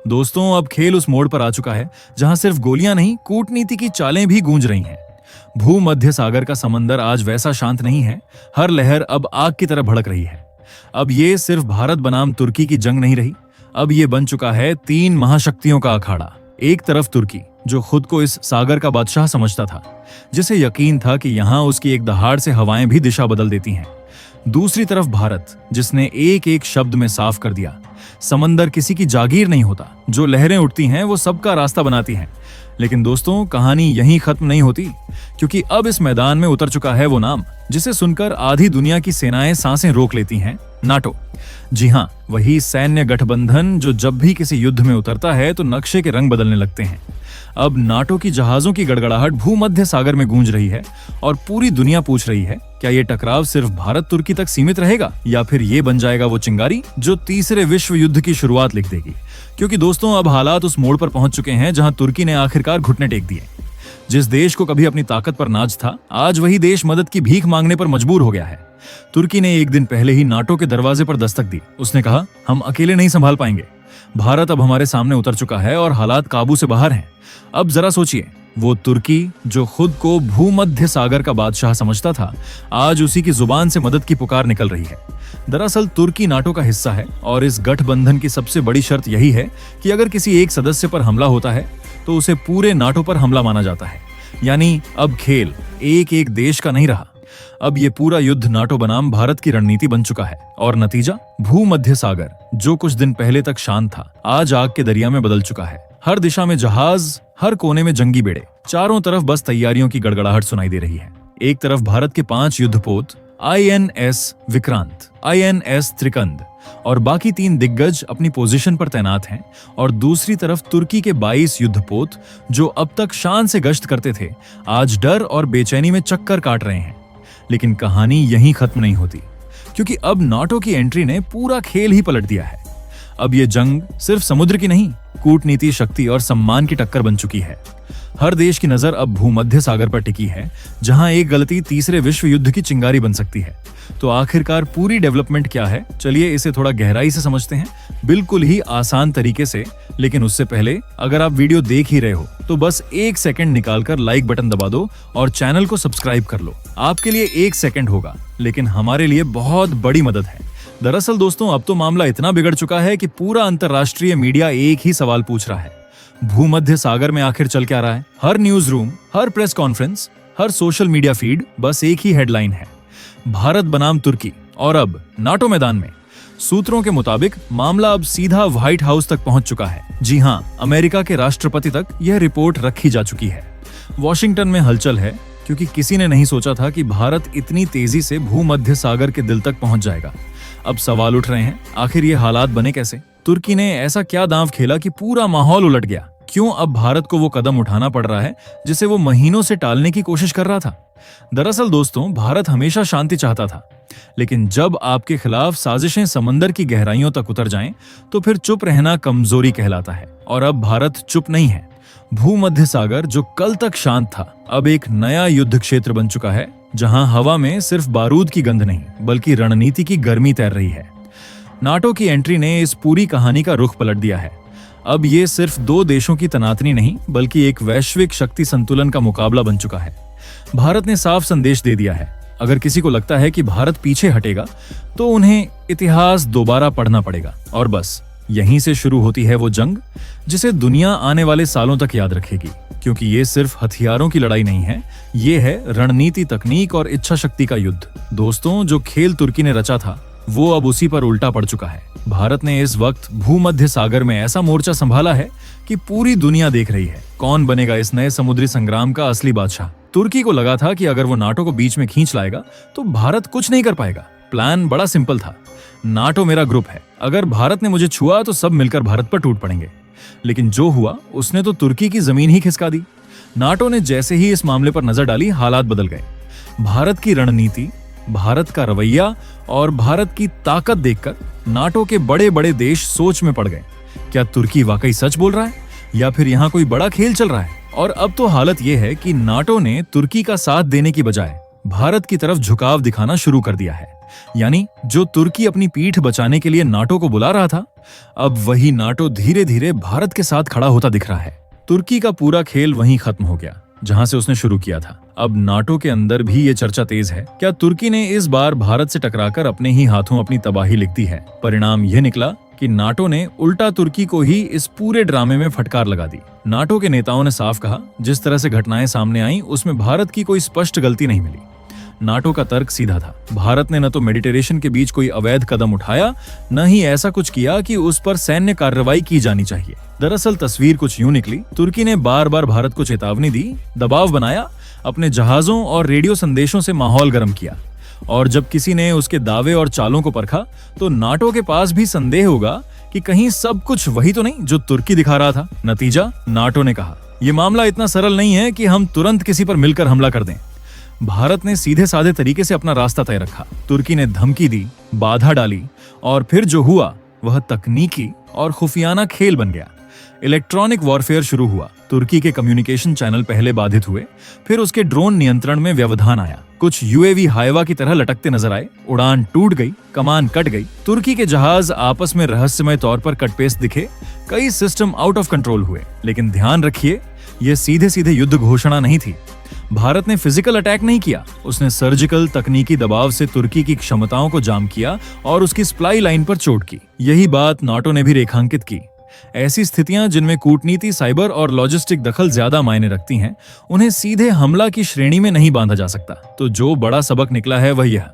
दोस्तों, अब खेल उस मोड़ पर आ चुका है जहां सिर्फ गोलियां नहीं, कूटनीति की चालें भी गूंज रही हैं। भूमध्य सागर का समंदर आज वैसा शांत नहीं है। हर लहर अब आग की तरह भड़क रही है। अब ये सिर्फ भारत बनाम तुर्की की जंग नहीं रही, अब ये बन चुका है तीन महाशक्तियों का अखाड़ा। एक तरफ तुर्की, जो खुद को इस सागर का बादशाह समझता था, जिसे यकीन था कि यहां उसकी एक दहाड़ से हवाएं भी दिशा बदल देती हैं। दूसरी तरफ भारत, जिसने एक एक शब्द में साफ कर दिया, समंदर किसी की जागीर नहीं होता, जो लहरें उठती हैं वो सबका रास्ता बनाती हैं। लेकिन दोस्तों, कहानी यहीं खत्म नहीं होती, क्योंकि अब इस मैदान में उतर चुका है वो नाम जिसे सुनकर आधी दुनिया की सेनाएं सांसें रोक लेती हैं, नाटो। जी हाँ, वही सैन्य गठबंधन जो जब भी किसी युद्ध में उतरता है तो नक्शे के रंग बदलने लगते हैं। अब नाटो की जहाजों की गड़गड़ाहट भूमध्य सागर में गूंज रही है और पूरी दुनिया पूछ रही है, क्या ये टकराव सिर्फ भारत तुर्की तक सीमित रहेगा या फिर ये बन जाएगा वो चिंगारी जो तीसरे विश्व युद्ध की शुरुआत लिख देगी। क्योंकि दोस्तों, अब हालात उस मोड़ पर पहुंच चुके हैं जहां तुर्की ने आखिरकार घुटने टेक दिए। जिस देश को कभी अपनी ताकत पर नाज था, आज वही देश मदद की भीख मांगने पर मजबूर हो गया है। तुर्की ने एक दिन पहले ही नाटो के दरवाजे पर दस्तक दी। उसने कहा, हम अकेले नहीं संभाल पाएंगे। भारत अब हमारे सामने उतर चुका है और हालात काबू से बाहर हैं। अब जरा सोचिए, वो तुर्की जो खुद को भूमध्य सागर का बादशाह समझता था, आज उसी की जुबान से मदद की पुकार निकल रही है। दरअसल तुर्की नाटो का हिस्सा है और इस गठबंधन की सबसे बड़ी शर्त यही है कि अगर किसी एक सदस्य पर हमला होता है तो उसे पूरे नाटो पर हमला माना जाता है। यानी अब खेल एक एक देश का नहीं रहा, अब ये पूरा युद्ध नाटो बनाम भारत की रणनीति बन चुका है। और नतीजा, भूमध्य सागर जो कुछ दिन पहले तक शांत था, आज आग के दरिया में बदल चुका है। हर दिशा में जहाज, हर कोने में जंगी बेड़े, चारों तरफ बस तैयारियों की गड़गड़ाहट सुनाई दे रही है। एक तरफ भारत के 5 युद्धपोत INS विक्रांत, INS त्रिकंद और बाकी 3 दिग्गज अपनी पोजीशन पर तैनात हैं, और दूसरी तरफ तुर्की के 22 युद्धपोत जो अब तक शान से गश्त करते थे, आज डर और बेचैनी में चक्कर काट रहे हैं। लेकिन कहानी यहीं खत्म नहीं होती, क्योंकि अब नाटो की एंट्री ने पूरा खेल ही पलट दिया है। अब ये जंग सिर्फ समुद्र की नहीं, कूटनीति, शक्ति और सम्मान की टक्कर बन चुकी है। हर देश की नजर अब भूमध्य सागर पर टिकी है, जहां एक गलती तीसरे विश्व युद्ध की चिंगारी बन सकती है। तो आखिरकार पूरी डेवलपमेंट क्या है, चलिए इसे थोड़ा गहराई से समझते हैं, बिल्कुल ही आसान तरीके से। लेकिन उससे पहले, अगर आप वीडियो देख ही रहे हो तो बस 1 सेकंड निकालकर लाइक बटन दबा दो और चैनल को सब्सक्राइब कर लो। आपके लिए 1 सेकंड होगा, लेकिन हमारे लिए बहुत बड़ी मदद है। दरअसल दोस्तों, अब तो मामला इतना बिगड़ चुका है कि पूरा अंतर्राष्ट्रीय मीडिया एक ही सवाल पूछ रहा है, भूमध्य सागर में आखिर चल क्या रहा है। हर न्यूज रूम, हर प्रेस कॉन्फ्रेंस, हर सोशल मीडिया फीड बस एक ही हेडलाइन है, भारत बनाम तुर्की। और अब नाटो मैदान में सूत्रों के मुताबिक मामला अब सीधा व्हाइट हाउस तक पहुंच चुका है। जी हां, अमेरिका के राष्ट्रपति तक यह रिपोर्ट रखी जा चुकी है। वॉशिंगटन में हलचल है, क्योंकि किसी ने नहीं सोचा था कि भारत इतनी तेजी से भूमध्य सागर के दिल तक पहुंच जाएगा। अब सवाल उठ रहे हैं, आखिर ये हालात बने कैसे? तुर्की ने ऐसा क्या दांव खेला कि पूरा माहौल उलट गया? क्यों अब भारत को वो कदम उठाना पड़ रहा है जिसे वो महीनों से टालने की कोशिश कर रहा था? दरअसल दोस्तों, भारत हमेशा शांति चाहता था, लेकिन जब आपके खिलाफ साजिशें समंदर की गहराइयों तक उतर जाएं, तो फिर चुप रहना कमजोरी कहलाता है। और अब भारत चुप नहीं है। भूमध्य सागर जो कल तक शांत था, अब एक नया युद्ध क्षेत्र बन चुका है, जहां हवा में सिर्फ बारूद की गंध नहीं, बल्कि रणनीति की गर्मी तैर रही है। नाटो की एंट्री ने इस पूरी कहानी का रुख पलट दिया है। अब ये सिर्फ 2 देशों की तनातनी नहीं, बल्कि एक वैश्विक शक्ति संतुलन का मुकाबला बन चुका है। भारत ने साफ संदेश दे दिया है, अगर किसी को लगता है कि भारत पीछे हटेगा तो उन्हें इतिहास दोबारा पढ़ना पड़ेगा। और बस यहीं से शुरू होती है वो जंग जिसे दुनिया आने वाले सालों तक याद रखेगी, क्योंकि ये सिर्फ हथियारों की लड़ाई नहीं है, ये है रणनीति, तकनीक और इच्छा शक्ति का युद्ध। दोस्तों, जो खेल तुर्की ने रचा था वो अब उसी पर उल्टा पड़ चुका है। भारत ने इस वक्त भूमध्य सागर में ऐसा मोर्चा संभाला है कि पूरी दुनिया देख रही है, कौन बनेगा इस नए समुद्री संग्राम का असली बादशाह। तुर्की को लगा था कि अगर वो नाटो को बीच में खींच लाएगा तो भारत कुछ नहीं कर पाएगा। प्लान बड़ा सिंपल था, नाटो मेरा ग्रुप है, अगर भारत ने मुझे छुआ तो सब मिलकर भारत पर टूट पड़ेंगे। लेकिन जो हुआ उसने तो तुर्की की जमीन ही खिसका दी। नाटो ने जैसे ही इस मामले पर नजर डाली, हालात बदल गए। भारत की रणनीति, भारत का रवैया और भारत की ताकत देखकर नाटो के बड़े बड़े देश सोच में पड़ गए। क्या तुर्की वाकई सच बोल रहा है या फिर यहाँ कोई बड़ा खेल चल रहा है? और अब तो हालत यह है कि नाटो ने तुर्की का साथ देने की बजाय भारत की तरफ झुकाव दिखाना शुरू कर दिया है। यानी जो तुर्की अपनी पीठ बचाने के लिए नाटो को बुला रहा था, अब वही नाटो धीरे धीरे भारत के साथ खड़ा होता दिख रहा है। तुर्की का पूरा खेल वहीं खत्म हो गया जहां से उसने शुरू किया था। अब नाटो के अंदर भी ये चर्चा तेज है, क्या तुर्की ने इस बार भारत से टकराकर अपने ही हाथों अपनी तबाही लिख दी है? परिणाम यह निकला कि नाटो ने उल्टा तुर्की को ही इस पूरे ड्रामे में फटकार लगा दी। नाटो के नेताओं ने साफ कहा, जिस तरह से घटनाएं सामने आईं उसमें भारत की कोई स्पष्ट गलती नहीं मिली। नाटो का तर्क सीधा था, भारत ने न तो मेडिटेरेशन के बीच कोई अवैध कदम उठाया, न ही ऐसा कुछ किया कि उस पर सैन्य कार्रवाई की जानी चाहिए। दरअसल तस्वीर कुछ यूं निकली, तुर्की ने बार बार भारत को चेतावनी दी, दबाव बनाया, अपने जहाजों और रेडियो संदेशों से माहौल गर्म किया, और जब किसी ने उसके दावे और चालों को परखा तो नाटो के पास भी संदेह होगा कि कहीं सब कुछ वही तो नहीं जो तुर्की दिखा रहा था। नतीजा, नाटो ने कहा, यह मामला इतना सरल नहीं है कि हम तुरंत किसी पर मिलकर हमला कर दें। भारत ने सीधे साधे तरीके से अपना रास्ता तय रखा। तुर्की ने धमकी दी, बाधा डाली, और फिर जो हुआ वह तकनीकी और खुफियाना खेल बन गया। इलेक्ट्रॉनिक वॉरफेयर शुरू हुआ। तुर्की के कम्युनिकेशन चैनल पहले बाधित हुए, फिर उसके ड्रोन नियंत्रण में व्यवधान आया। कुछ यूएवी हाइवा की तरह लटकते नजर आए, उड़ान टूट गई, कमान कट गई, तुर्की के जहाज आपस में रहस्यमय तौर पर कटपेस्ट दिखे, कई सिस्टम आउट ऑफ कंट्रोल हुए। लेकिन ध्यान रखिए, यह सीधे सीधे युद्ध घोषणा नहीं थी। भारत ने फिजिकल अटैक नहीं किया, उसने सर्जिकल तकनीकी दबाव से तुर्की की क्षमताओं को जाम किया और उसकी सप्लाई लाइन पर चोट की। यही बात नाटो ने भी रेखांकित की। ऐसी स्थितियां जिनमें कूटनीति, साइबर और लॉजिस्टिक दखल ज्यादा मायने रखती हैं, उन्हें सीधे हमला की श्रेणी में नहीं बांधा जा सकता। तो जो बड़ा सबक निकला है वह यह,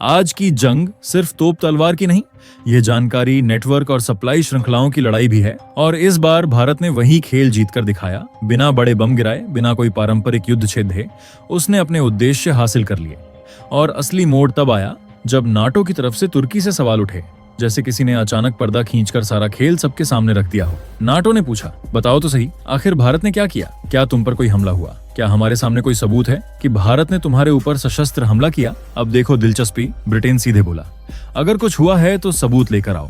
आज की जंग सिर्फ तोप तलवार की नहीं, यह जानकारी, नेटवर्क और सप्लाई श्रृंखलाओं की लड़ाई भी है। और इस बार भारत ने वही खेल जीतकर दिखाया। बिना बड़े बम गिराए, बिना कोई पारंपरिक युद्ध छेदे, उसने अपने उद्देश्य हासिल कर लिए। और असली मोड़ तब आया जब नाटो की तरफ से तुर्की से सवाल उठे, जैसे किसी ने अचानक पर्दा खींचकर सारा खेल सबके सामने रख दिया हो। नाटो ने पूछा, बताओ तो सही, आखिर भारत ने क्या किया? क्या तुम पर कोई हमला हुआ? क्या हमारे सामने कोई सबूत है कि भारत ने तुम्हारे ऊपर सशस्त्र हमला किया? अब देखो दिलचस्पी, ब्रिटेन सीधे बोला, अगर कुछ हुआ है तो सबूत लेकर आओ।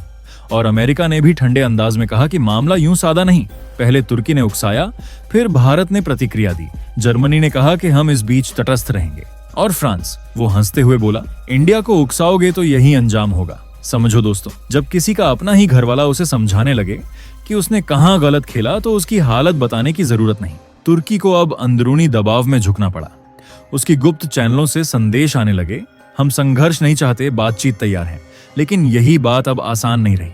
और अमेरिका ने भी ठंडे अंदाज में कहा कि मामला यूं सादा नहीं। पहले तुर्की ने उकसाया, फिर भारत ने प्रतिक्रिया दी। जर्मनी ने कहा कि हम इस बीच तटस्थ रहेंगे। और फ्रांस, वो हंसते हुए बोला, इंडिया को उकसाओगे तो यही अंजाम होगा। समझो दोस्तों, जब किसी का अपना ही घरवाला उसे समझाने लगे कि उसने कहां गलत खेला तो उसकी हालत बताने की जरूरत नहीं। तुर्की को अब अंदरूनी दबाव में झुकना पड़ा। उसकी गुप्त चैनलों से संदेश आने लगे, हम संघर्ष नहीं चाहते, बातचीत तैयार है। लेकिन यही बात अब आसान नहीं रही।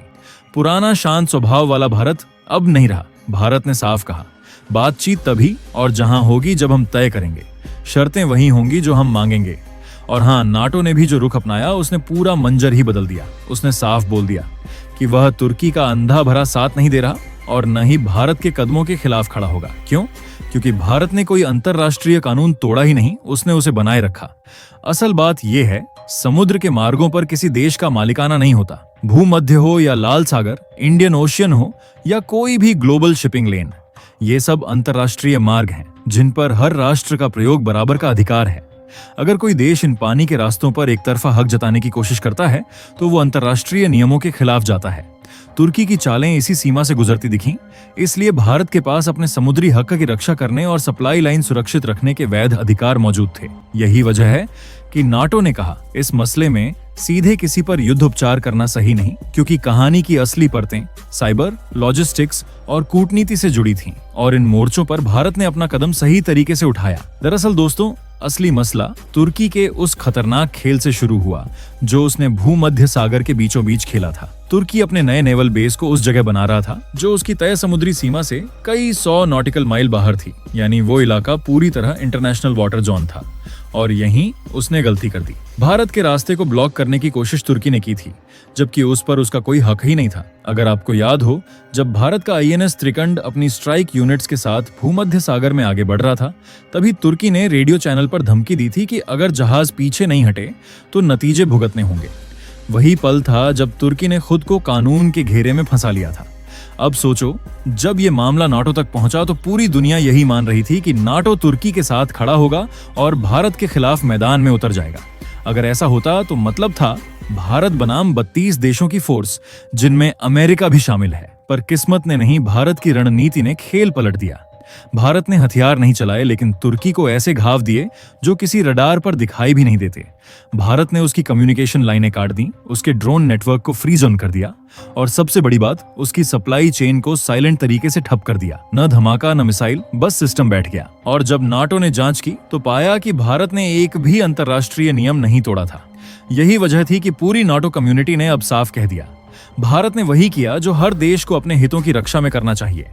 पुराना शांत स्वभाव वाला भारत अब नहीं रहा। भारत ने साफ कहा, बातचीत तभी और जहां होगी जब हम तय करेंगे, शर्तें वही होंगी जो हम मांगेंगे। और हाँ, नाटो ने भी जो रुख अपनाया उसने पूरा मंजर ही बदल दिया। उसने साफ बोल दिया कि वह तुर्की का अंधा भरा साथ नहीं दे रहा और न ही भारत के कदमों के खिलाफ खड़ा होगा। क्यों? क्योंकि भारत ने कोई अंतरराष्ट्रीय कानून तोड़ा ही नहीं, उसने उसे बनाए रखा। असल बात यह है, समुद्र के मार्गों पर किसी देश का मालिकाना नहीं होता। भूमध्य हो या लाल सागर, इंडियन ओशियन हो या कोई भी ग्लोबल शिपिंग लेन, ये सब अंतरराष्ट्रीय मार्ग हैं जिन पर हर राष्ट्र का प्रयोग बराबर का अधिकार है। अगर कोई देश इन पानी के रास्तों पर एक तरफा हक जताने की कोशिश करता है तो वो अंतरराष्ट्रीय नियमों के खिलाफ जाता है। तुर्की की चालें इसी सीमा से गुजरती दिखीं, इसलिए भारत के पास अपने समुद्री हक की रक्षा करने और सप्लाई लाइन सुरक्षित रखने के वैध अधिकार मौजूद थे। यही वजह है कि नाटो ने कहा, इस मसले में सीधे किसी पर युद्ध उपचार करना सही नहीं, क्योंकि कहानी की असली परतें साइबर, लॉजिस्टिक्स और कूटनीति से जुड़ी थीं और इन मोर्चों पर भारत ने अपना कदम सही तरीके से उठाया। दरअसल दोस्तों, असली मसला तुर्की के उस खतरनाक खेल से शुरू हुआ जो उसने भूमध्य सागर के बीचों बीच खेला था। तुर्की अपने नए नेवल बेस को उस जगह बना रहा था जो उसकी तय समुद्री सीमा से कई 100 नॉटिकल माइल बाहर थी, यानी वो इलाका पूरी तरह इंटरनेशनल वाटर जोन था। और यहीं उसने गलती कर दी। भारत के रास्ते को ब्लॉक करने की कोशिश तुर्की ने की थी, जबकि उस पर उसका कोई हक ही नहीं था। अगर आपको याद हो, जब भारत का आईएनएस त्रिकंड अपनी स्ट्राइक यूनिट्स के साथ भूमध्य सागर में आगे बढ़ रहा था, तभी तुर्की ने रेडियो चैनल पर धमकी दी थी कि अगर जहाज पीछे नहीं हटे तो नतीजे भुगतने होंगे। वही पल था जब तुर्की ने खुद को कानून के घेरे में फंसा लिया था। अब सोचो, जब ये मामला नाटो तक पहुंचा तो पूरी दुनिया यही मान रही थी कि नाटो तुर्की के साथ खड़ा होगा और भारत के खिलाफ मैदान में उतर जाएगा। अगर ऐसा होता तो मतलब था भारत बनाम 32 देशों की फोर्स, जिनमें अमेरिका भी शामिल है। पर किस्मत ने नहीं, भारत की रणनीति ने खेल पलट दिया। भारत ने हथियार नहीं चलाए, लेकिन तुर्की को ऐसे घाव दिए जो किसी रडार पर दिखाई भी नहीं देते। भारत ने उसकी कम्युनिकेशन लाइनें काट दी, उसके ड्रोन नेटवर्क को फ्रीज ऑन कर दिया और सबसे बड़ी बात, उसकी सप्लाई चेन को साइलेंट तरीके से ठप कर दिया। न धमाका न मिसाइल, बस सिस्टम बैठ गया। और जब नाटो ने जांच की तो पाया कि भारत ने एक भी अंतर्राष्ट्रीय नियम नहीं तोड़ा था। यही वजह थी कि पूरी नाटो कम्युनिटी ने अब साफ कह दिया, भारत ने वही किया जो हर देश को अपने हितों की रक्षा में करना चाहिए।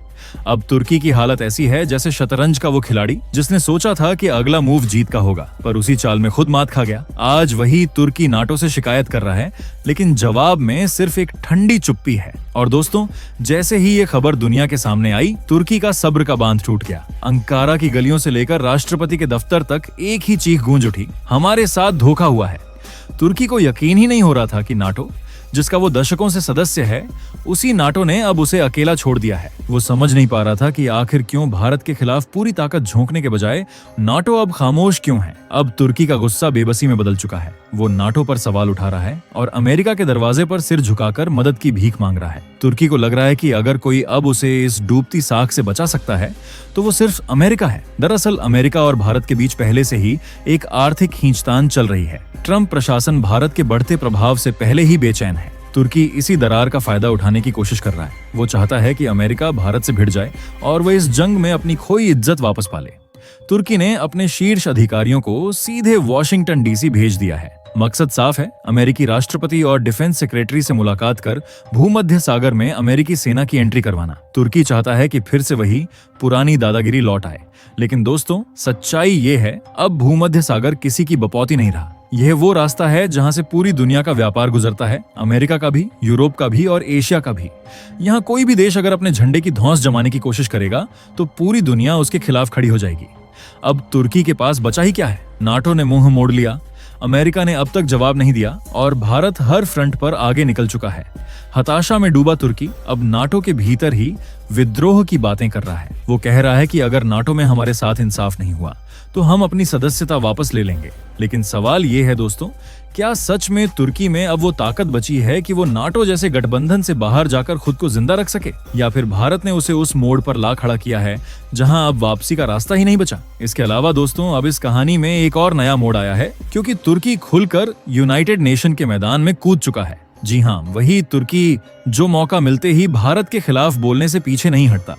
अब तुर्की की हालत ऐसी है जैसे शतरंज का वो खिलाड़ी जिसने सोचा था कि अगला मूव जीत का होगा, पर उसी चाल में खुद मात खा गया। आज वही तुर्की नाटो से शिकायत कर रहा है, लेकिन जवाब में सिर्फ एक ठंडी चुप्पी है। और दोस्तों, जैसे ही ये खबर दुनिया के सामने आई, तुर्की का सब्र का बांध टूट गया। अंकारा की गलियों से लेकर राष्ट्रपति के दफ्तर तक एक ही चीख गूंज उठी, हमारे साथ धोखा हुआ है। तुर्की को यकीन ही नहीं हो रहा था कि नाटो, जिसका वो दशकों से सदस्य है, उसी नाटो ने अब उसे अकेला छोड़ दिया है। वो समझ नहीं पा रहा था कि आखिर क्यों भारत के खिलाफ पूरी ताकत झोंकने के बजाय नाटो अब खामोश क्यों है। अब तुर्की का गुस्सा बेबसी में बदल चुका है। वो नाटो पर सवाल उठा रहा है और अमेरिका के दरवाजे पर सिर झुकाकर मदद की भीख मांग रहा है। तुर्की को लग रहा है कि अगर कोई अब उसे इस डूबती साख से बचा सकता है तो वो सिर्फ अमेरिका है। दरअसल अमेरिका और भारत के बीच पहले से ही एक आर्थिक खींचतान चल रही है। ट्रंप प्रशासन भारत के बढ़ते प्रभाव से पहले ही बेचैन है। तुर्की इसी दरार का फायदा उठाने की कोशिश कर रहा है। वो चाहता है कि अमेरिका भारत से भिड़ जाए और वह इस जंग में अपनी खोई इज्जत वापस पाले। तुर्की ने अपने शीर्ष अधिकारियों को सीधे वॉशिंगटन डीसी भेज दिया है। मकसद साफ है, अमेरिकी राष्ट्रपति और डिफेंस सेक्रेटरी से मुलाकात कर भूमध्य सागर में अमेरिकी सेना की एंट्री करवाना। तुर्की चाहता है कि फिर से वही पुरानी दादागिरी लौट आए। लेकिन दोस्तों, सच्चाई ये है, अब भूमध्य सागर किसी की बपौती नहीं रहा। यह वो रास्ता है जहां से पूरी दुनिया का व्यापार गुजरता है, अमेरिका का भी, यूरोप का भी और एशिया का भी। यहाँ कोई भी देश अगर अपने झंडे की धौंस जमाने की कोशिश करेगा तो पूरी दुनिया उसके खिलाफ खड़ी हो जाएगी। अब तुर्की के पास बचा ही क्या है? नाटो ने मुंह मोड़ लिया, अमेरिका ने अब तक जवाब नहीं दिया और भारत हर फ्रंट पर आगे निकल चुका है। हताशा में डूबा तुर्की अब नाटो के भीतर ही विद्रोह की बातें कर रहा है। वो कह रहा है कि अगर नाटो में हमारे साथ इंसाफ नहीं हुआ तो हम अपनी सदस्यता वापस ले लेंगे। लेकिन सवाल ये है दोस्तों, क्या सच में तुर्की में अब वो ताकत बची है कि वो नाटो जैसे गठबंधन से बाहर जाकर खुद को जिंदा रख सके, या फिर भारत ने उसे उस मोड़ पर ला खड़ा किया है जहां अब वापसी का रास्ता ही नहीं बचा? इसके अलावा दोस्तों, अब इस कहानी में एक और नया मोड़ आया है, क्योंकि तुर्की खुलकर यूनाइटेड नेशन के मैदान में कूद चुका है। जी हाँ, वही तुर्की जो मौका मिलते ही भारत के खिलाफ बोलने से पीछे नहीं हटता।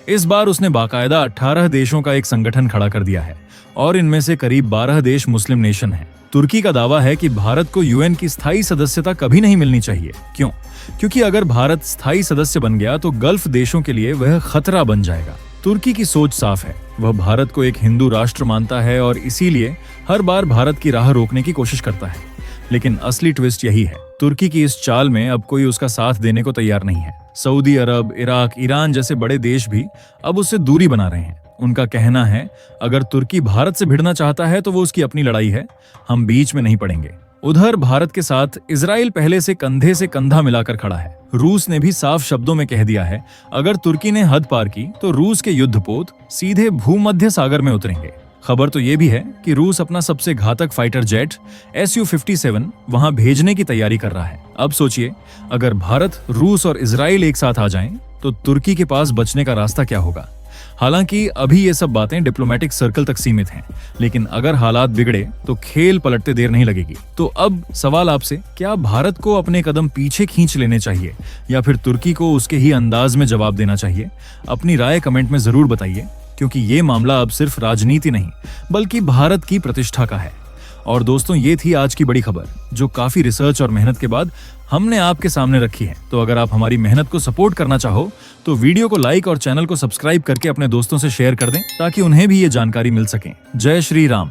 इस बार उसने बाकायदा 18 देशों का एक संगठन खड़ा कर दिया है और इनमें से करीब 12 देश मुस्लिम नेशन हैं। तुर्की का दावा है कि भारत को यूएन की स्थायी सदस्यता कभी नहीं मिलनी चाहिए। क्यों? क्योंकि अगर भारत स्थायी सदस्य बन गया तो गल्फ देशों के लिए वह खतरा बन जाएगा। तुर्की की सोच साफ है, वह भारत को एक हिंदू राष्ट्र मानता है और इसीलिए हर बार भारत की राह रोकने की कोशिश करता है। लेकिन असली ट्विस्ट यही है, तुर्की की इस चाल में अब कोई उसका साथ देने को तैयार नहीं है। सऊदी अरब, इराक, ईरान जैसे बड़े देश भी अब उससे दूरी बना रहे हैं। उनका कहना है, अगर तुर्की भारत से भिड़ना चाहता है तो वो उसकी अपनी लड़ाई है, हम बीच में नहीं पड़ेंगे। उधर भारत के साथ इजराइल पहले से कंधे से कंधा मिलाकर खड़ा है। रूस ने भी साफ शब्दों में कह दिया है, अगर तुर्की ने हद पार की तो रूस के युद्धपोत सीधे भूमध्य सागर में उतरेंगे। खबर तो ये भी है कि रूस अपना सबसे घातक फाइटर जेट Su-57 वहां भेजने की तैयारी कर रहा है। अब सोचिए, अगर भारत, रूस और इजराइल एक साथ आ जाएं, तो तुर्की के पास बचने का रास्ता क्या होगा? हालांकि अभी ये सब बातें डिप्लोमेटिक सर्कल तक सीमित हैं, लेकिन अगर हालात बिगड़े तो खेल पलटते देर नहीं लगेगी। तो अब सवाल आपसे, क्या भारत को अपने कदम पीछे खींच लेने चाहिए या फिर तुर्की को उसके ही अंदाज में जवाब देना चाहिए? अपनी राय कमेंट में जरूर बताइए, क्योंकि ये मामला अब सिर्फ राजनीति नहीं बल्कि भारत की प्रतिष्ठा का है। और दोस्तों, ये थी आज की बड़ी खबर जो काफी रिसर्च और मेहनत के बाद हमने आपके सामने रखी है। तो अगर आप हमारी मेहनत को सपोर्ट करना चाहो तो वीडियो को लाइक और चैनल को सब्सक्राइब करके अपने दोस्तों से शेयर कर दें ताकि उन्हें भी ये जानकारी मिल सके। जय श्री राम।